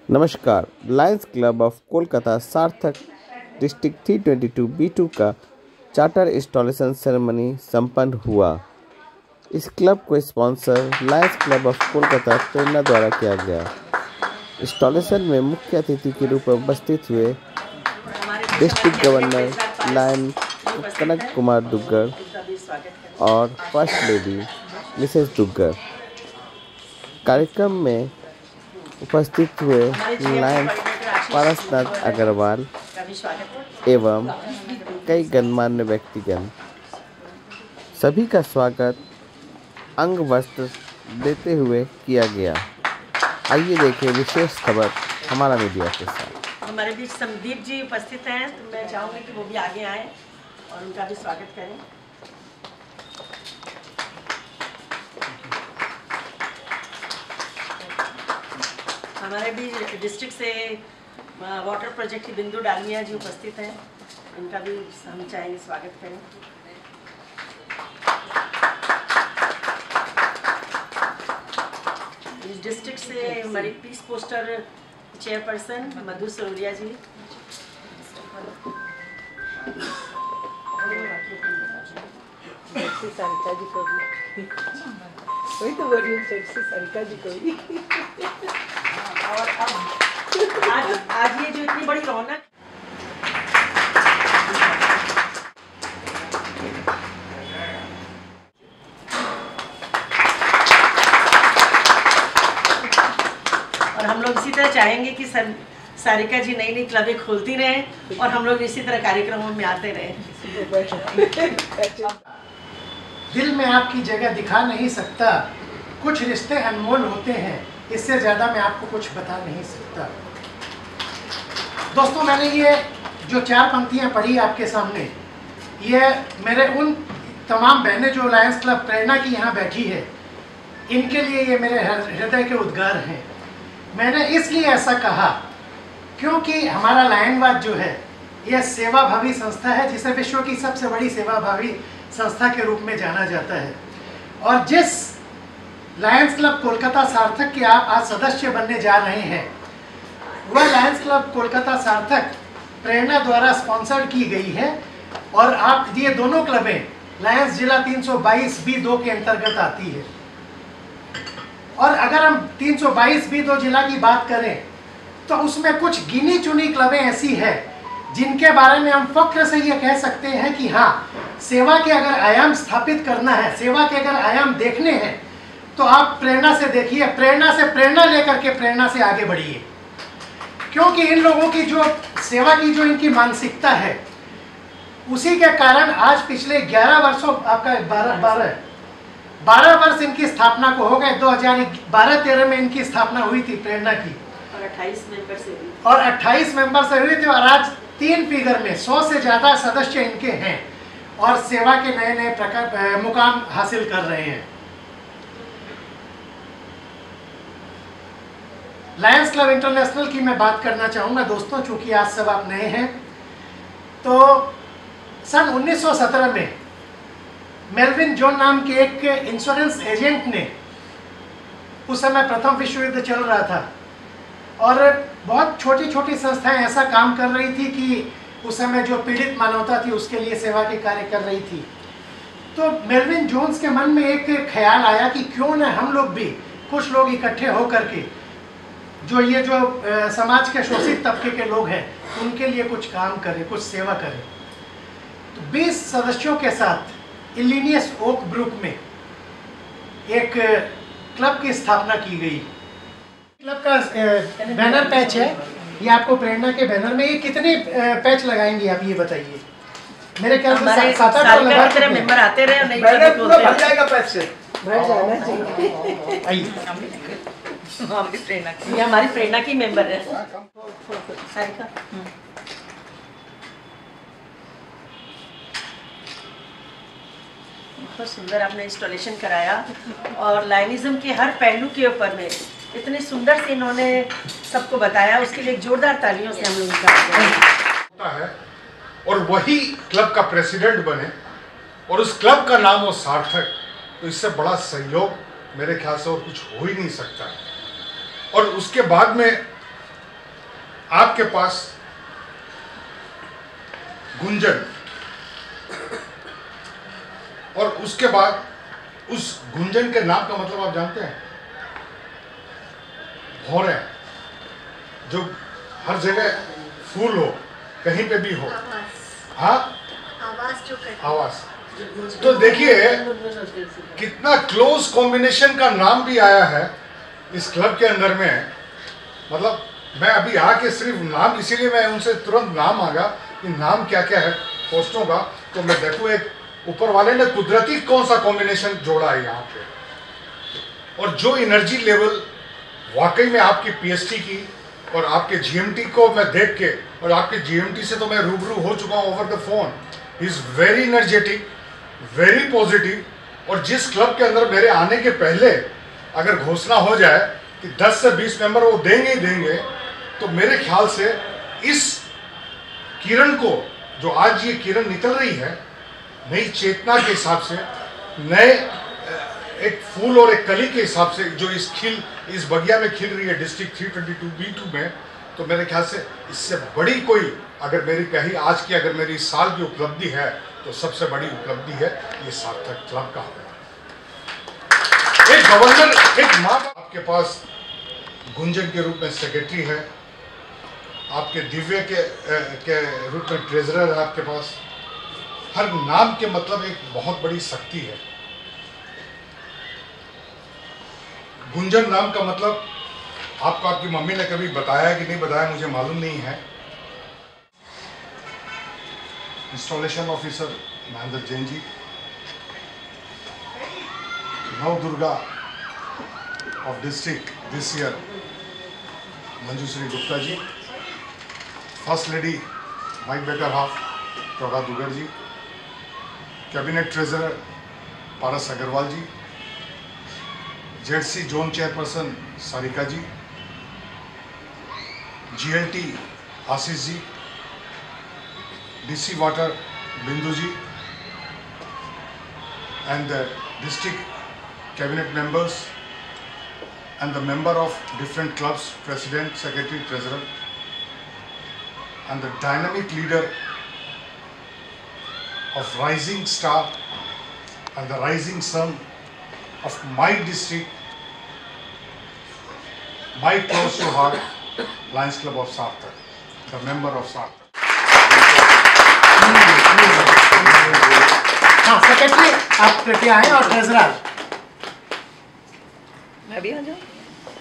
नमस्कार। Lions club of Kolkata सार्थक district 322B2 का चार्टर इंस्टॉलेशन सेरेमनी संपन्न हुआ। इस क्लब को sponsor lions club of Kolkata Prerna द्वारा किया गया। इंस्टॉलेशन में मुख्य अतिथि के रूप में उपस्थित हुए डिस्ट्रिक्ट गवर्नर लायन कनक कुमार दुग्गड़ और फर्स्ट लेडी मिसेस दुग्गड़। कार्यक्रम में उपस्थित हुए लायंस पारसनाथ अग्रवाल एवं कई गणमान्य व्यक्तिगण सभी का स्वागत अंग वस्त्र देते हुए किया गया। आइए देखें विशेष खबर हमारा मीडिया के साथ। हमारे बीच संदीप जी उपस्थित हैं, तो मैं चाहूँगी कि वो भी आगे आएँ और उनका भी स्वागत करें। हमारे बीच डिस्ट्रिक्ट से वाटर प्रोजेक्ट की बिंदु डालमिया जी उपस्थित हैं, उनका भी हम चाहेंगे स्वागत करें। इस डिस्ट्रिक्ट से हमारी पीस पोस्टर चेयरपर्सन मधु सरोरिया जी, सारिका जी को भी, वही तो बोल रही हूँ, सारिका जी को भी। और अब आज ये जो इतनी बड़ी रौनक, और हम लोग इसी तरह चाहेंगे कि सारिका जी नई नई क्लबें खोलती रहें और हम लोग इसी तरह कार्यक्रमों में आते रहें। दिल में आपकी जगह दिखा नहीं सकता, कुछ रिश्ते अनमोल होते हैं, इससे ज़्यादा मैं आपको कुछ बता नहीं सकता। दोस्तों, मैंने ये जो 4 पंक्तियाँ पढ़ी आपके सामने, ये मेरे उन तमाम बहनें जो लायंस क्लब प्रेरणा की यहाँ बैठी है, इनके लिए ये मेरे हृदय के उद्गार हैं। मैंने इसलिए ऐसा कहा क्योंकि हमारा लायनवाद जो है, यह सेवाभावी संस्था है, जिसे विश्व की सबसे बड़ी सेवाभावी संस्था के रूप में जाना जाता है। और जिस लायंस क्लब कोलकाता सार्थक के आप आज सदस्य बनने जा रहे हैं, वह लायंस क्लब कोलकाता सार्थक प्रेरणा द्वारा स्पॉन्सर्ड की गई है। और आप ये दोनों क्लबें लायंस जिला 322B2 के अंतर्गत आती है। और अगर हम 322B2 जिला की बात करें तो उसमें कुछ गिनी चुनी क्लबें ऐसी है जिनके बारे में हम फक्र से ये कह सकते हैं कि हाँ, सेवा के अगर आयाम स्थापित करना है, सेवा के अगर आयाम देखने हैं, तो आप प्रेरणा से देखिए, प्रेरणा से प्रेरणा लेकर के प्रेरणा से आगे बढ़िए। क्योंकि इन लोगों की जो सेवा की जो इनकी मानसिकता है, उसी के कारण आज पिछले 11 वर्षों, आपका 12 वर्ष इनकी स्थापना को हो गए। 2012-13 में इनकी स्थापना हुई थी प्रेरणा की, और 28 मेंबर से हुई थी। और आज 3 फिगर में 100 से ज़्यादा सदस्य इनके हैं और सेवा के नए नए प्रकार मुकाम हासिल कर रहे हैं। लायंस क्लब इंटरनेशनल की मैं बात करना चाहूँगा दोस्तों, चूँकि आज सब आप नए हैं। तो सन 1917 में मेल्विन जॉन नाम के एक इंश्योरेंस एजेंट ने, उस समय प्रथम विश्व युद्ध चल रहा था और बहुत छोटी छोटी संस्थाएं ऐसा काम कर रही थी कि उस समय जो पीड़ित मानवता थी उसके लिए सेवा के कार्य कर रही थी। तो मेल्विन जोन्स के मन में एक ख्याल आया कि क्यों न हम लोग भी, कुछ लोग इकट्ठे होकर के, जो ये जो समाज के शोषित तबके के लोग हैं, उनके लिए कुछ काम करें, कुछ सेवा करें। तो 20 सदस्यों के साथ इलिनियस ओक ब्रुक में एक क्लब की स्थापना की गई। क्लब का बैनर पैच है, ये आपको प्रेरणा के बैनर में, ये कितने पैच लगाएंगे आप ये बताइए? मेरे ख्याल से 7-8 मेंबर आते रहे, नहीं भर जाएगा पैच से, भर जाना चाहिए। आइए, ये हमारी प्रेरणा की मेंबर है सारिका। बहुत सुंदर आपने इंस्टॉलेशन कराया और लायनिज्म के हर पहलू के ऊपर में इतने सुंदर से इन्होंने सबको बताया, उसके लिए जोरदार तालियों से हम लोग उनका है। और वही क्लब का प्रेसिडेंट बने और उस क्लब का नाम हो सार्थक, तो इससे बड़ा सहयोग मेरे ख्याल से और कुछ हो ही नहीं सकता। और उसके बाद में आपके पास गुंजन, और उसके बाद उस गुंजन के नाम का मतलब आप जानते हैं? भौरे, जो हर जगह फूल हो, कहीं पे भी हो। हाँ, आवाज। तो देखिए कितना क्लोज कॉम्बिनेशन का नाम भी आया है इस क्लब के अंदर में। मतलब मैं अभी आके सिर्फ नाम, इसीलिए मैं उनसे तुरंत नाम मांगा कि नाम क्या क्या है पोस्टों का, तो मैं देखूं एक ऊपर वाले ने कुदरती कौन सा कॉम्बिनेशन जोड़ा है यहाँ पे। और जो एनर्जी लेवल वाकई में आपकी पीएसटी की और आपके जीएमटी को मैं देख के, और आपके जीएमटी से तो मैं रूबरू हो चुका हूँ over the phone, he is very energetic, very positive. और जिस क्लब के अंदर मेरे आने के पहले अगर घोषणा हो जाए कि 10 से 20 मेंबर वो देंगे ही देंगे, तो मेरे ख्याल से इस किरण को, जो आज ये किरण निकल रही है नई चेतना के हिसाब से, नए एक फूल और एक कली के हिसाब से, जो इस बगिया में खिल रही है डिस्ट्रिक्ट 322B2 में, तो मेरे ख्याल से इससे बड़ी कोई, अगर मेरी कही आज की अगर मेरी इस साल की उपलब्धि है, तो सबसे बड़ी उपलब्धि है ये सार्थक क्लब का होगा। एक गवर्नर, एक माँ आपके पास गुंजन के रूप में सेक्रेटरी है, आपके दिव्य के रूप में ट्रेजरर है आपके पास। हर नाम के मतलब एक बहुत बड़ी शक्ति है। गुंजन नाम का मतलब आपको आपकी मम्मी ने कभी बताया कि नहीं बताया मुझे मालूम नहीं है। Installation officer Mahendra Jain ji, Nav Durga of district this year Manjushree Gupta ji, first lady my better half Prabha Dugar ji, cabinet treasurer Paras Agarwal ji, ZC zone chairperson Sarika ji, GLT Ashish ji, DC water Bindu ji, and the district cabinet members and the member of different clubs, president, secretary, treasurer, and the dynamic leader of Rising Star and the rising sun of my district, my close to heart, Lions Club of Sarthak, the member of Sarthak. हाँ secretary आप कृपया आए, और treasurer मैं भी आ जाऊँ।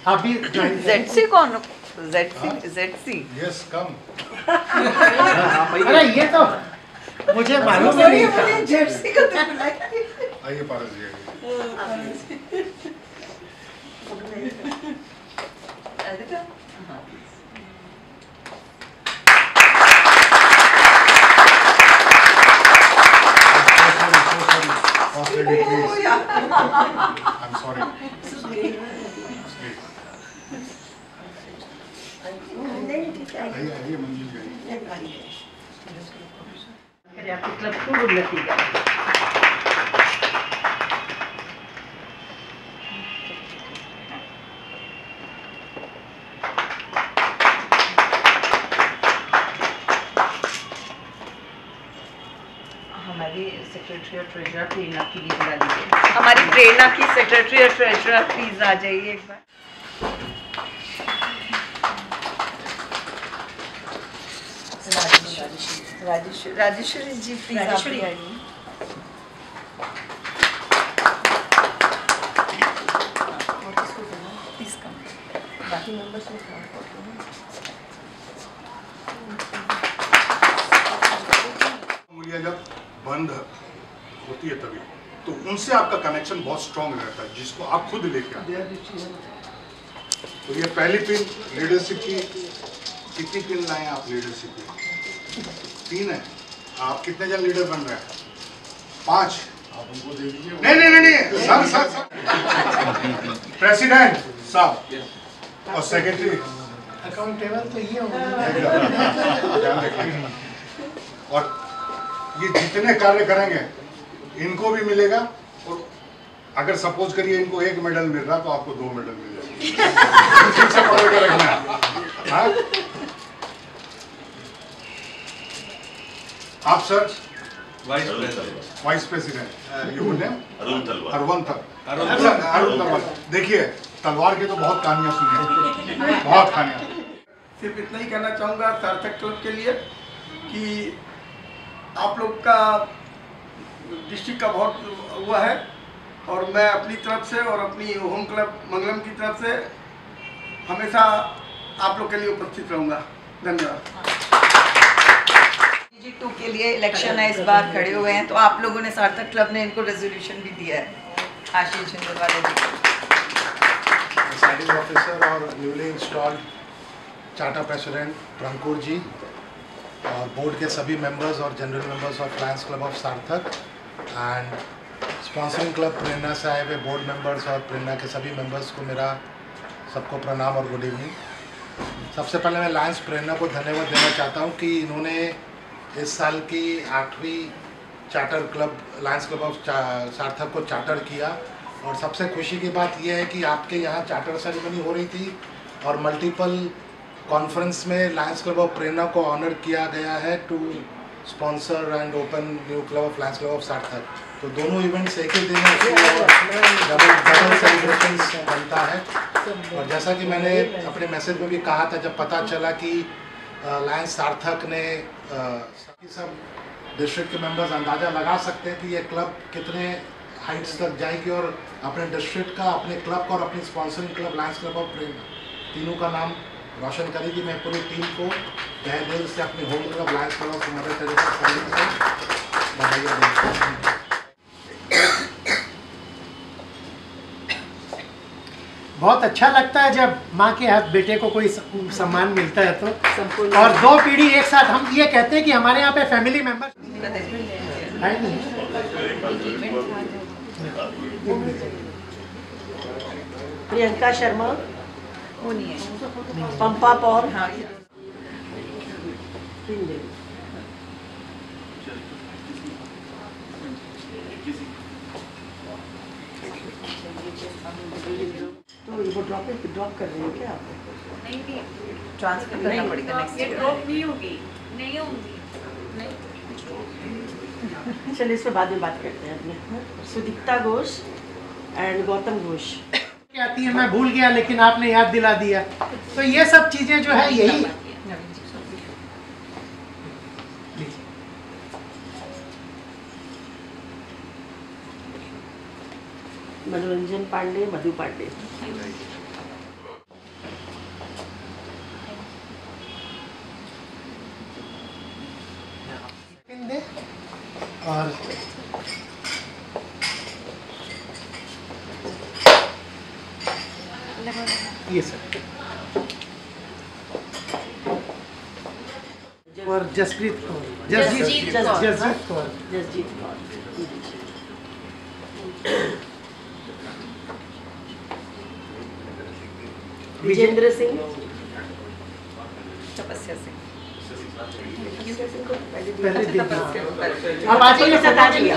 आप भी ज्वाइन ZC कौन? ZC Yes, come. अरे ये तो मुझे मालूम ही नहीं था। जर्सी का तो बुलाइए। आइए पारस जी, आइए। I'm sorry. आइए मंजू जी, अरे आपकी क्लब खूब उन्नति करे। हमारी सेक्रेटरी और ट्रेजरर प्रेरणा के लिए बुला दीजिए। हमारी प्रेरणा की सेक्रेटरी और ट्रेजरर प्लीज आ जाइए एक बार। राजेश्वरी जी प्लीज आप भी आइए। Please come. बाकी मेंबर्स उंगलियां जब बंद होती है तभी, तो उनसे आपका कनेक्शन बहुत स्ट्रांग रहता है, जिसको आप खुद लेके आते हैं। तो ये पहली पिन लीडरशिप की, कितनी पिन लाए आप लीडरशिप की? 3 है। आप कितने जन लीडर बन रहे हैं? 5। आप उनको दे दीजिए। नहीं सर प्रेसिडेंट साहब और सेक्रेटरी अकाउंटेबल तो ये होगा। ध्यान रखिए। और ये जितने कार्य करेंगे इनको भी मिलेगा, और अगर सपोज करिए इनको 1 मेडल मिल रहा तो आपको 2 मेडल मिल जाएंगे। ठीक से पकड़ के रखना है। हाँ? आप sir? Vice president. Your name? Arun तलवार। अरुण तलवार। देखिए, तलवार की तो बहुत कहानियां सुनी हैं, बहुत कहानियां। सिर्फ इतना ही कहना चाहूँगा सार्थक क्लब के लिए कि आप लोग का डिस्ट्रिक्ट का बहुत हुआ है, और मैं अपनी तरफ से और अपनी होम क्लब मंगलम की तरफ से हमेशा आप लोग के लिए उपस्थित रहूँगा। धन्यवाद। G2 के लिए इलेक्शन है, इस बार खड़े हुए हैं, तो आप लोगों ने सार्थक क्लब ने इनको रेजोल्यूशन भी दिया है। आशीष झिंझनवाला जी प्रिसाइडिंग ऑफिसर और न्यूली इंस्टॉल्ड चार्टर प्रेसिडेंट प्रंकुर जी और बोर्ड के सभी मेंबर्स और general members of lions club of सार्थक एंड स्पॉन्सरिंग क्लब प्रेरणा से आए हुए बोर्ड मेंबर्स और प्रेरणा के सभी मेंबर्स को मेरा सबको प्रणाम और गुड इवनिंग। सबसे पहले मैं लायंस प्रेरणा को धन्यवाद देना चाहता हूं कि इन्होंने इस साल की 8वीं charter club lions club of Sarthak को चार्टर किया, और सबसे खुशी की बात यह है कि आपके यहाँ चार्टर सेरेमनी हो रही थी और मल्टीपल कॉन्फ्रेंस में लायंस क्लब ऑफ प्रेरणा को ऑनर किया गया है to sponsor and open new club of lions club of Sarthak. तो दोनों इवेंट्स एक ही दिन में डबल सेलिब्रेशन बनता है। और जैसा कि मैंने अपने मैसेज में भी कहा था, जब पता चला कि लायंस सार्थक ने सब डिस्ट्रिक्ट के मेंबर्स अंदाज़ा लगा सकते हैं कि ये क्लब कितने हाइट्स तक जाएगी और अपने डिस्ट्रिक्ट का, अपने क्लब का और अपनी sponsoring club lions club of Prerna तीनों का नाम रोशन करेगी। मैं पूरी टीम को तहे दिल से अपनी home club lions club of mother Teresa से बधाई देता हूं। बहुत अच्छा लगता है जब माँ के हाथ बेटे को कोई सम्मान मिलता है तो, और दो पीढ़ी एक साथ। हम ये कहते हैं कि हमारे यहाँ पे फैमिली मेंबर है नहीं। प्रियंका शर्मा, पंपा पौर, तो वो ड्रॉप कर रहे हैं क्या आप? नहीं, ट्रांसफर करना पड़ेगा नेक्स्ट ईयर। ड्रॉप नहीं होगी, नहीं होगी, चलिए इस पर बाद में बात करते हैं अपने। सुदीप्ता घोष एंड गौतम घोष आती है, मैं भूल गया लेकिन आपने याद दिला दिया। तो ये सब चीजें जो है यही मनोरंजन पांडे, मधु पांडे। और ये सब और जसप्रीत कौर, जसजीत कौर, जसजीत कौर, विजेंद्र सिंह, तपस्या सिंह। पहले दिन अब आज ही साथ आ जाइए।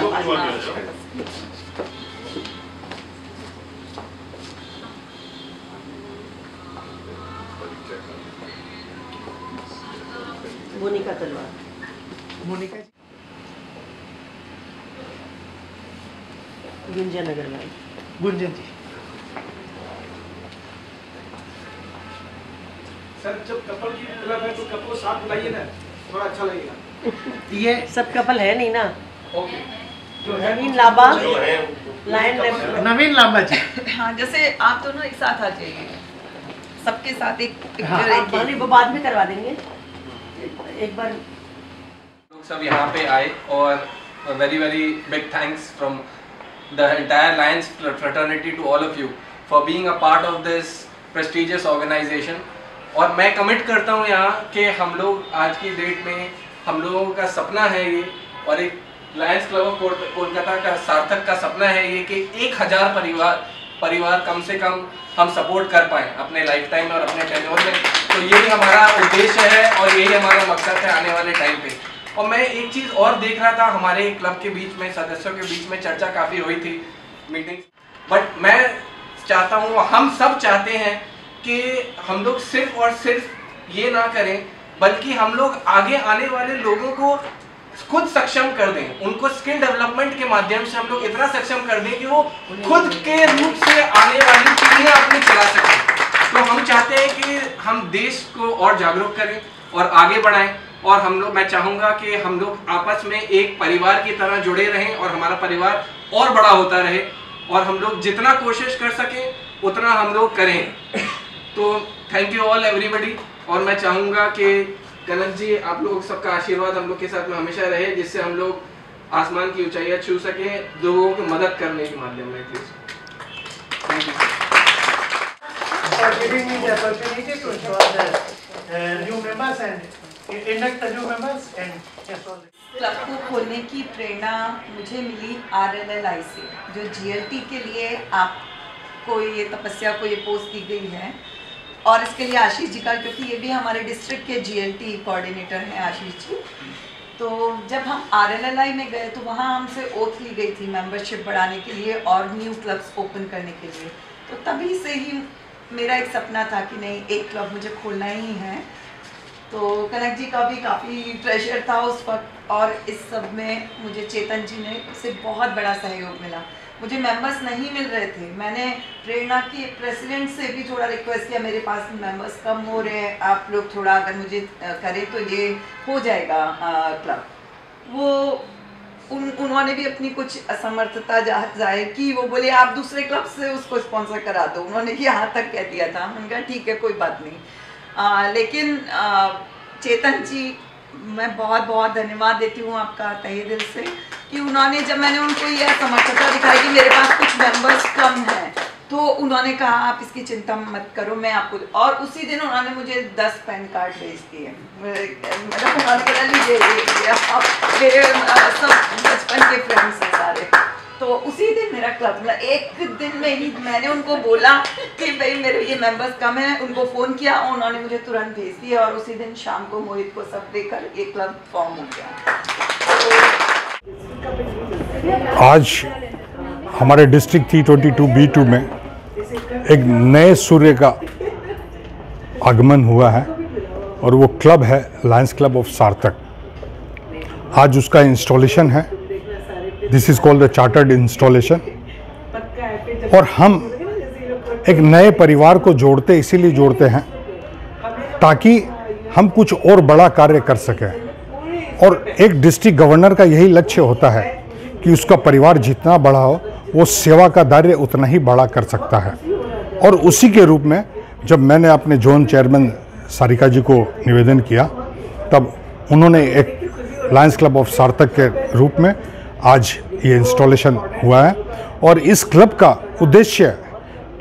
मोनिका तलवार, मोनिका जी, गुंजन अग्रवाल, गुंजन जी। सर जब कपल की क्लब है तो कपल को साथ बुलाइए ना, थोड़ा अच्छा लगेगा। ये सब कपल है नहीं ना। ओके, नवीन लांबा, नवीन लांबा जी। हाँ, जैसे आप दोनों एक साथ आ जाइए, सबके साथ एक हाँ, वो बाद में करवा देंगे एक बार। लोग सब यहाँ पे आए और very very big thanks from the entire lions fraternity to all of you for being a part of this prestigious organisation. और मैं कमिट करता हूँ यहाँ कि हम लोग आज की डेट में हम लोगों का सपना है ये, और एक लायंस क्लब ऑफ कोलकाता का सार्थक का सपना है ये कि 1000 परिवार कम से कम हम सपोर्ट कर पाएँ अपने लाइफ टाइम और अपने टेन्योर में। तो यही हमारा उद्देश्य है और यही हमारा मकसद है आने वाले टाइम पे। और मैं एक चीज़ और देख रहा था, हमारे क्लब के बीच में सदस्यों के बीच में चर्चा काफ़ी हुई थी मीटिंग, बट मैं चाहता हूँ, हम सब चाहते हैं कि हम लोग सिर्फ और सिर्फ ये ना करें, बल्कि हम लोग आगे आने वाले लोगों को खुद सक्षम कर दें, उनको स्किल डेवलपमेंट के माध्यम से हम लोग इतना सक्षम कर दें कि वो खुद के रूप से आने वाली पीढ़ियां अपनी चला सकें। तो हम चाहते हैं कि हम देश को और जागरूक करें और आगे बढ़ाएं, और हम लोग, मैं चाहूँगा कि हम लोग आपस में एक परिवार की तरह जुड़े रहें और हमारा परिवार और बड़ा होता रहे, और हम लोग जितना कोशिश कर सकें उतना हम लोग करें। तो थैंक यू ऑल एवरीबडी, और मैं चाहूँगा कि कनक जी आप लोग सबका आशीर्वाद हम लोग के साथ में हमेशा रहे, जिससे हम लोग आसमान की ऊंचाइयाँ छू सकें लोगों की मदद करने के माध्यम में। Thank you for giving me the opportunity to introduce the new members and induct the new members and yes all. Club को खोलने की प्रेरणा मुझे मिली RLLI से, जो GLT के लिए आपको ये तपस्या को ये पोस्ट दी गई है, और इसके लिए आशीष जी का, क्योंकि ये भी हमारे डिस्ट्रिक्ट के GLT कोऑर्डिनेटर हैं आशीष जी। तो जब हम RLLI में गए तो वहाँ हमसे ओथ ली गई थी मेंबरशिप बढ़ाने के लिए और न्यू क्लब्स ओपन करने के लिए। तो तभी से ही मेरा एक सपना था कि नहीं, एक क्लब मुझे खोलना ही है। तो कनक जी का भी काफ़ी प्रेशर था उस वक्त, और इस सब में मुझे चेतन जी ने से बहुत बड़ा सहयोग मिला। मुझे मेंबर्स नहीं मिल रहे थे, मैंने प्रेरणा की प्रेसिडेंट से भी थोड़ा रिक्वेस्ट किया, मेरे पास मेंबर्स कम हो रहे हैं, आप लोग थोड़ा अगर मुझे करें तो ये हो जाएगा क्लब। वो उन्होंने भी अपनी कुछ असमर्थता जाहिर की, वो बोले आप दूसरे क्लब से उसको स्पॉन्सर करा दो, उन्होंने यहाँ तक कह दिया था। मैंने कहा ठीक है कोई बात नहीं। लेकिन चेतन जी, मैं बहुत बहुत धन्यवाद देती हूँ आपका तहे दिल से, कि उन्होंने जब मैंने उनको यह समर्थता दिखाई कि मेरे पास कुछ मेंबर्स कम हैं, तो उन्होंने कहा आप इसकी चिंता मत करो, मैं आपको, और उसी दिन उन्होंने मुझे 10 पैन कार्ड भेज दिए। मतलब उन्होंने कहा लीजिए आप मेरे सब बचपन के फ्रेंड्स हैं सारे। तो उसी दिन मेरा क्लब, मतलब एक दिन में ही मैंने उनको बोला कि भाई मेरे ये मेंबर्स कम हैं, उनको फ़ोन किया, उन्होंने मुझे तुरंत भेज दिया, और उसी दिन शाम को मोहित को सब देकर ये क्लब फॉर्म हो गया। आज हमारे डिस्ट्रिक्ट 322 B2 में एक नए सूर्य का आगमन हुआ है, और वो क्लब है लायंस क्लब ऑफ सार्थक। आज उसका इंस्टॉलेशन है, this is called the chartered installation. और हम एक नए परिवार को जोड़ते इसीलिए जोड़ते हैं ताकि हम कुछ और बड़ा कार्य कर सकें, और एक डिस्ट्रिक्ट गवर्नर का यही लक्ष्य होता है कि उसका परिवार जितना बड़ा हो वो सेवा का दायरे उतना ही बड़ा कर सकता है। और उसी के रूप में जब मैंने अपने जोन चेयरमैन सारिका जी को निवेदन किया, तब उन्होंने एक लायंस क्लब ऑफ सार्थक के रूप में आज ये इंस्टॉलेशन हुआ है। और इस क्लब का उद्देश्य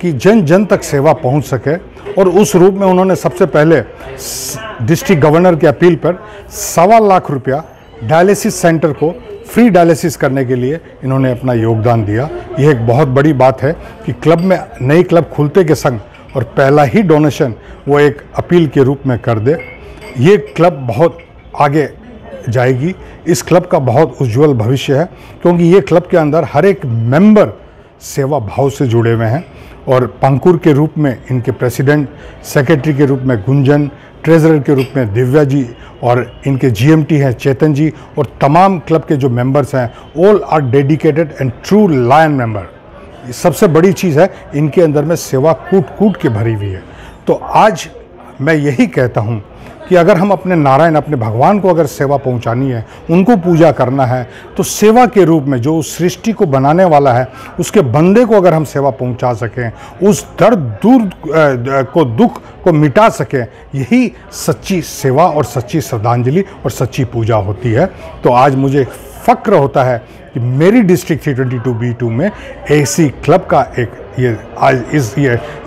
कि जन जन तक सेवा पहुंच सके, और उस रूप में उन्होंने सबसे पहले डिस्ट्रिक्ट गवर्नर की अपील पर 1.25 लाख रुपया डायलिसिस सेंटर को फ्री डायलिसिस करने के लिए इन्होंने अपना योगदान दिया। यह एक बहुत बड़ी बात है कि क्लब में नई क्लब खुलते के संग और पहला ही डोनेशन वो एक अपील के रूप में कर दे। ये क्लब बहुत आगे जाएगी, इस क्लब का बहुत उज्जवल भविष्य है, क्योंकि ये क्लब के अंदर हर एक मेंबर सेवा भाव से जुड़े हुए हैं। और पंकुर के रूप में इनके प्रेसिडेंट, सेक्रेटरी के रूप में गुंजन, ट्रेजरर के रूप में दिव्या जी, और इनके GMT हैं चेतन जी, और तमाम क्लब के जो मेंबर्स हैं all are dedicated and true lion member. सबसे बड़ी चीज़ है इनके अंदर में सेवा कूट कूट के भरी हुई है। तो आज मैं यही कहता हूँ कि अगर हम अपने नारायण, अपने भगवान को अगर सेवा पहुंचानी है, उनको पूजा करना है, तो सेवा के रूप में जो उस सृष्टि को बनाने वाला है उसके बंदे को अगर हम सेवा पहुंचा सकें, उस दर्द दूर को, दुख को मिटा सकें, यही सच्ची सेवा और सच्ची श्रद्धांजलि और सच्ची पूजा होती है। तो आज मुझे फ़क्र होता है कि मेरी डिस्ट्रिक्ट 322 B2 में ऐसी क्लब का एक ये आज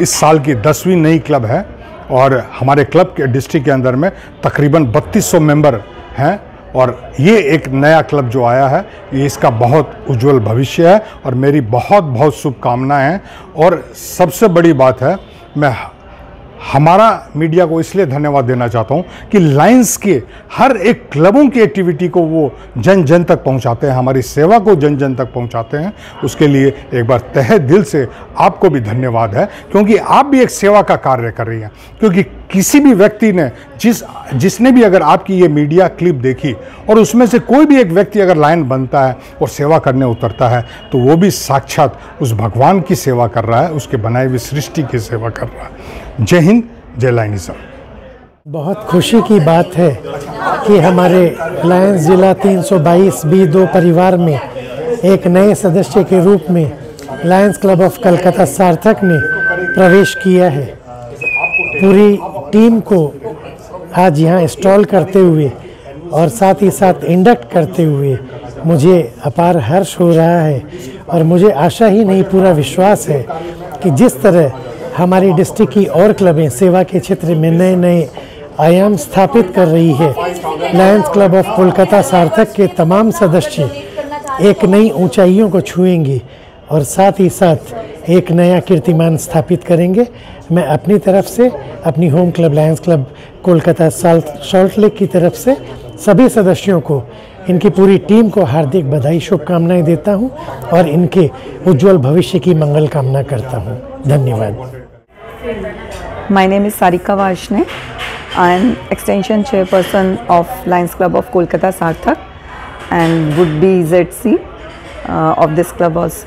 इस साल की 10वीं नई क्लब है, और हमारे क्लब के डिस्ट्रिक्ट के अंदर में तकरीबन 3200 मेंबर हैं। और ये एक नया क्लब जो आया है, ये इसका बहुत उज्जवल भविष्य है, और मेरी बहुत बहुत शुभकामनाएं हैं। और सबसे बड़ी बात है, मैं हमारा मीडिया को इसलिए धन्यवाद देना चाहता हूं कि लायंस के हर एक क्लबों की एक्टिविटी को वो जन जन तक पहुंचाते हैं, हमारी सेवा को जन जन तक पहुंचाते हैं। उसके लिए एक बार तहे दिल से आपको भी धन्यवाद है, क्योंकि आप भी एक सेवा का कार्य कर रही हैं। क्योंकि किसी भी व्यक्ति ने जिसने भी अगर आपकी ये मीडिया क्लिप देखी और उसमें से कोई भी एक व्यक्ति अगर लायन बनता है और सेवा करने उतरता है तो वो भी साक्षात उस भगवान की सेवा कर रहा है, उसके बनाई हुई सृष्टि की सेवा कर रहा है। जय हिंद, जय लायनिज्म। बहुत खुशी की बात है कि हमारे लायंस जिला 322B2 परिवार में एक नए सदस्य के रूप में लायंस क्लब ऑफ कलकत्ता सार्थक ने प्रवेश किया है। पूरी टीम को आज यहाँ इंस्टॉल करते हुए और साथ ही साथ इंडक्ट करते हुए मुझे अपार हर्ष हो रहा है और मुझे आशा ही नहीं पूरा विश्वास है कि जिस तरह हमारी डिस्ट्रिक्ट की और क्लबें सेवा के क्षेत्र में नए नए आयाम स्थापित कर रही है, लायंस क्लब ऑफ कोलकाता सार्थक के तमाम सदस्य एक नई ऊंचाइयों को छुएंगे और साथ ही साथ एक नया कीर्तिमान स्थापित करेंगे। मैं अपनी तरफ से, अपनी home club lions club Kolkata salt lake की तरफ से सभी सदस्यों को, इनकी पूरी टीम को हार्दिक बधाई, शुभकामनाएं देता हूं और इनके उज्जवल भविष्य की मंगल कामना करता हूं। धन्यवाद। My name is Sarika Varshney. I am Extension Chairperson of Lions Club of Kolkata Sarthak and would be ZC of this club also.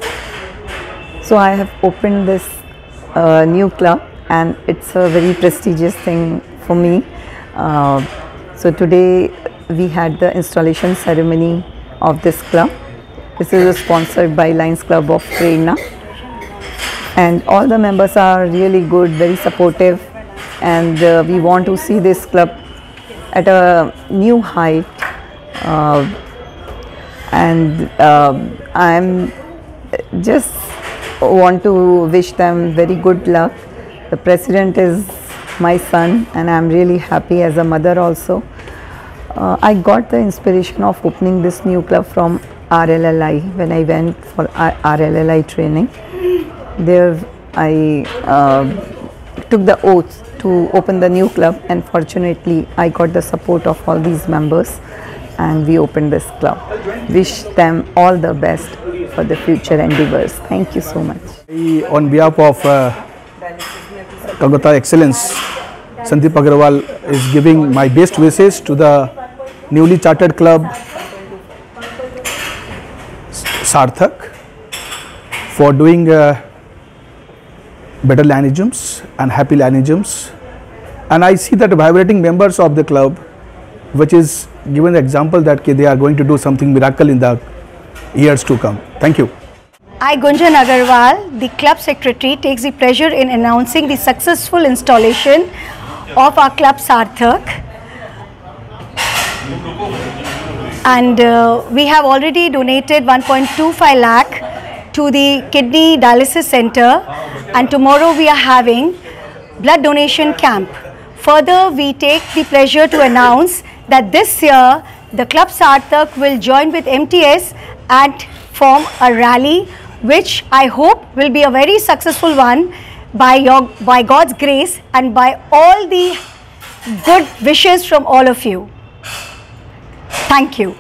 So I have opened this new club and it's a very prestigious thing for me. So today we had the installation ceremony of this club. This is sponsored by Lions Club of Prerna. And all the members are really good, very supportive, and we want to see this club at a new height. I'm just want to wish them very good luck. The president is my son and I'm really happy as a mother also. I got the inspiration of opening this new club from RLLI when I went for RLLI training. There I took the oath to open the new club and fortunately I got the support of all these members and we opened this club. Wish them all the best for the future endeavors. Thank you so much. On behalf of Kolkata Excellence, Sandeep Agarwal is giving my best wishes to the newly chartered club Sarthak for doing better lineisms and happy lineisms. And I see that vibrating members of the club, which is given the example that they are going to do something miracle in the years to come. Thank you. I, Gunjan Agarwal, the club secretary, takes the pleasure in announcing the successful installation of our club Sarthak. And we have already donated 1.25 lakh to the kidney dialysis center, and tomorrow we are having blood donation camp. Further, we take the pleasure to announce that this year the club Sarthak will join with MTS and form a rally, which I hope will be a very successful one by God's grace and by all the good wishes from all of you. Thank you.